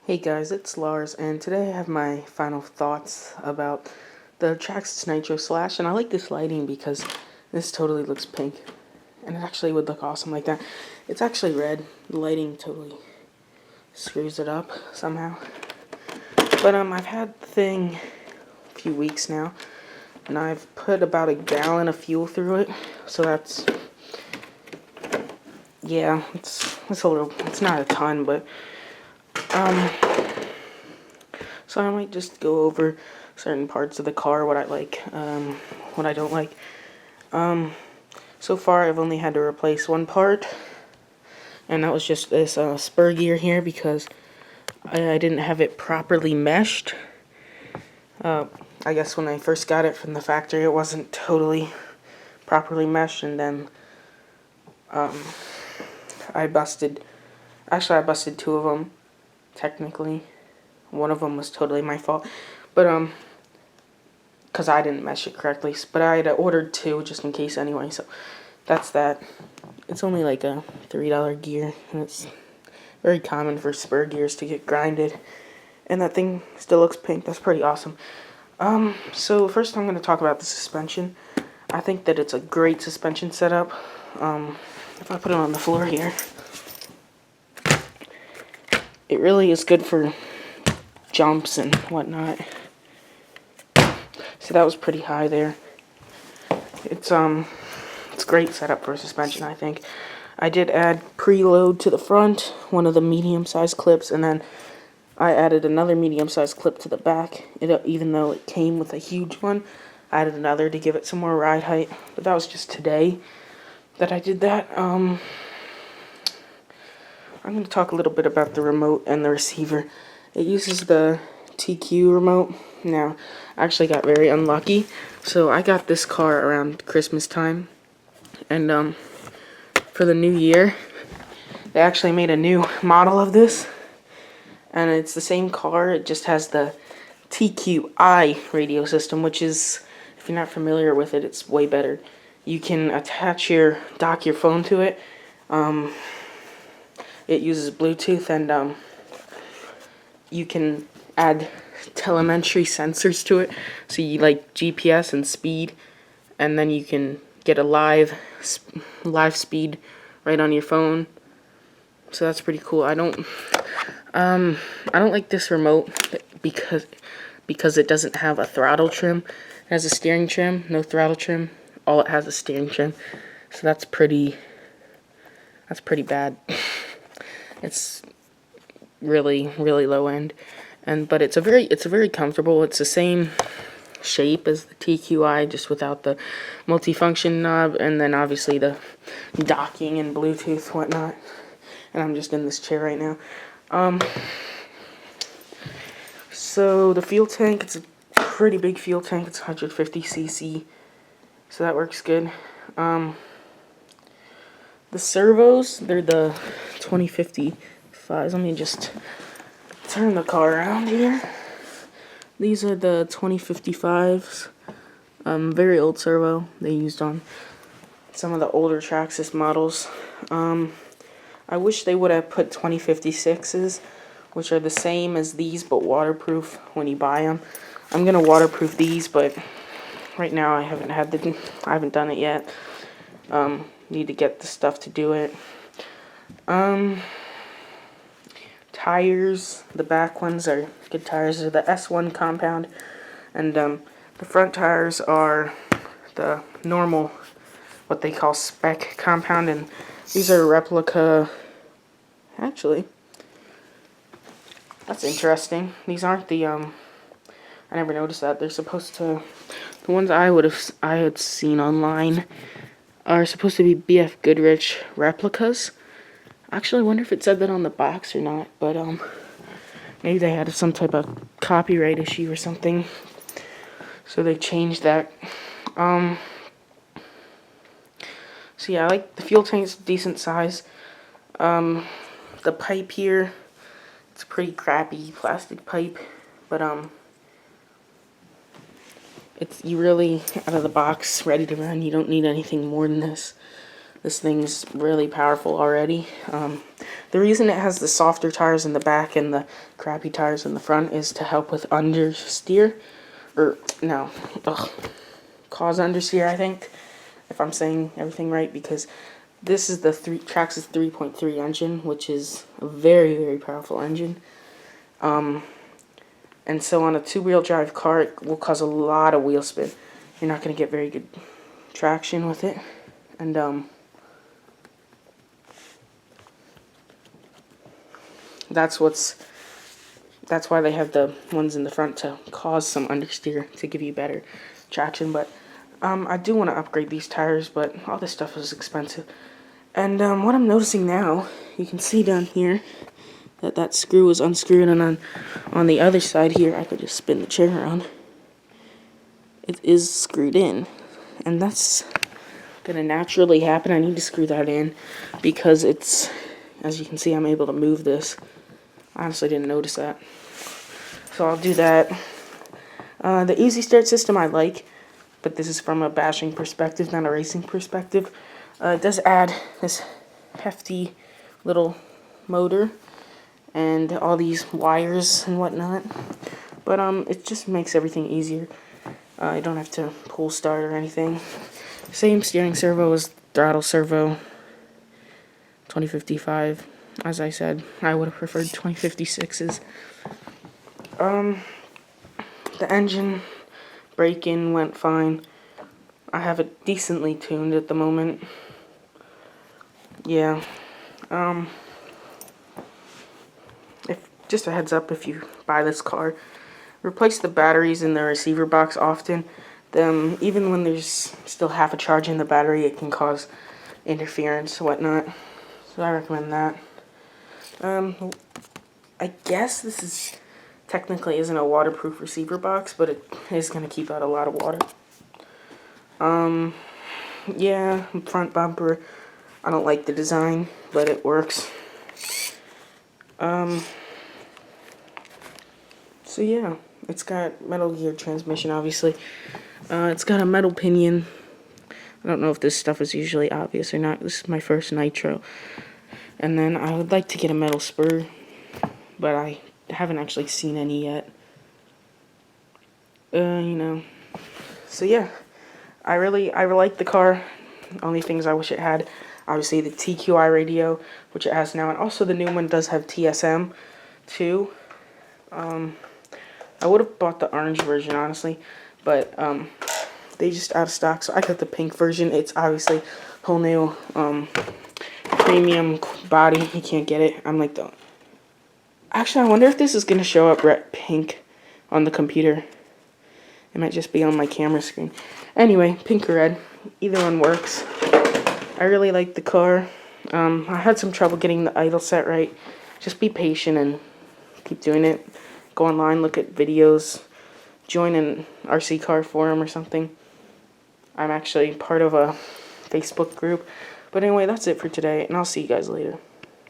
Hey guys, it's Lars, and today I have my final thoughts about the Traxxas Nitro Slash, and I like this lighting because this totally looks pink, and it actually would look awesome like that. It's actually red. The lighting totally screws it up somehow. But I've had the thing a few weeks now, and I've put about a gallon of fuel through it, so that's, yeah, it's a little, it's not a ton, but so I might just go over certain parts of the car, what I like, what I don't like. So far I've only had to replace one part, and that was just this spur gear here because I didn't have it properly meshed. I guess when I first got it from the factory it wasn't totally properly meshed, and then I busted two of them, technically. One of them was totally my fault, but because I didn't mesh it correctly. But I had ordered two just in case anyway, so that's that. It's only like a $3 gear, and it's very common for spur gears to get grinded. And that thing still looks pink. That's pretty awesome. So first I'm going to talk about the suspension. I think that it's a great suspension setup. If I put it on the floor here, it really is good for jumps and whatnot. So that was pretty high there. It's great setup for suspension, I think. I did add preload to the front, one of the medium-sized clips, and then I added another medium-sized clip to the back. Even though it came with a huge one, I added another to give it some more ride height. But that was just today that I did that. I'm going to talk a little bit about the remote and the receiver. It uses the TQ remote. Now, I actually got very unlucky. So I got this car around Christmas time. And for the new year, they actually made a new model of this. And it's the same car, it just has the TQI radio system, which is, if you're not familiar with it, it's way better. You can dock your phone to it. It uses Bluetooth, and you can add telemetry sensors to it, so you like GPS and speed, and then you can get a live speed right on your phone. So that's pretty cool. I don't like this remote because it doesn't have a throttle trim. It has a steering trim, no throttle trim. All it has is steering trim. So that's pretty bad. It's really low end, but it's a very comfortable. It's the same shape as the TQI, just without the multifunction knob, and then obviously the docking and Bluetooth whatnot. And I'm just in this chair right now. So the fuel tank, it's a pretty big fuel tank. It's 150cc, so that works good. The servos, they're the 2055s. Let me just turn the car around here. These are the 2055s. Very old servo they used on some of the older Traxxas models. I wish they would have put 2056s, which are the same as these but waterproof when you buy them. I'm gonna waterproof these, but right now I haven't done it yet. Need to get the stuff to do it. Tires, the back ones are good tires. They're the S1 compound, and the front tires are the normal, what they call spec compound, and these are replica. Actually, that's interesting. These aren't the I never noticed that. They're supposed to, the ones I had seen online are supposed to be BF Goodrich replicas. Actually, I wonder if it said that on the box or not, but maybe they had some type of copyright issue or something, so they changed that. So yeah, I like the fuel tank's decent size. The pipe here, it's a pretty crappy plastic pipe, but you really, out of the box, ready to run. You don't need anything more than this. This thing's really powerful already. The reason it has the softer tires in the back and the crappy tires in the front is to help with understeer. Or, no, cause understeer, I think, if I'm saying everything right, because this is the Traxxas 3.3 engine, which is a very, very powerful engine. And so on a two-wheel drive car, it will cause a lot of wheel spin. You're not going to get very good traction with it. And that's why they have the ones in the front, to cause some understeer to give you better traction. But I do want to upgrade these tires, but all this stuff is expensive. And what I'm noticing now, you can see down here that screw is unscrewed, and on the other side here, I could just spin the chair around. It is screwed in, and that's gonna naturally happen. I need to screw that in because it's, as you can see, I'm able to move this. I honestly didn't notice that, so I'll do that. The easy start system I like, but this is from a bashing perspective, not a racing perspective. It does add this hefty little motor and all these wires and whatnot, but it just makes everything easier. You don't have to pull start or anything. Same steering servo as throttle servo. 2055. As I said, I would have preferred 2056s. The engine break-in went fine. I have it decently tuned at the moment. Yeah. Just a heads up, if you buy this car, replace the batteries in the receiver box often. Even when there's still half a charge in the battery, it can cause interference and whatnot. So I recommend that. I guess this is technically isn't a waterproof receiver box, but it is going to keep out a lot of water. Yeah, front bumper. I don't like the design, but it works. So yeah, it's got metal gear transmission, obviously. It's got a metal pinion. I don't know if this stuff is usually obvious or not. This is my first Nitro. And then I would like to get a metal spur, but I haven't actually seen any yet. So yeah, I like the car. Only things I wish it had, obviously the TQI radio, which it has now, and also the new one does have TSM too. I would have bought the orange version, honestly, but they just out of stock, so I got the pink version. It's obviously whole new premium body. You can't get it. I'm like, actually, I wonder if this is gonna show up red pink on the computer. It might just be on my camera screen. Anyway, pink or red, either one works. I really like the car. I had some trouble getting the idle set right. Just be patient and keep doing it. Go online, look at videos, join an RC car forum or something. I'm actually part of a Facebook group. But anyway, that's it for today, and I'll see you guys later.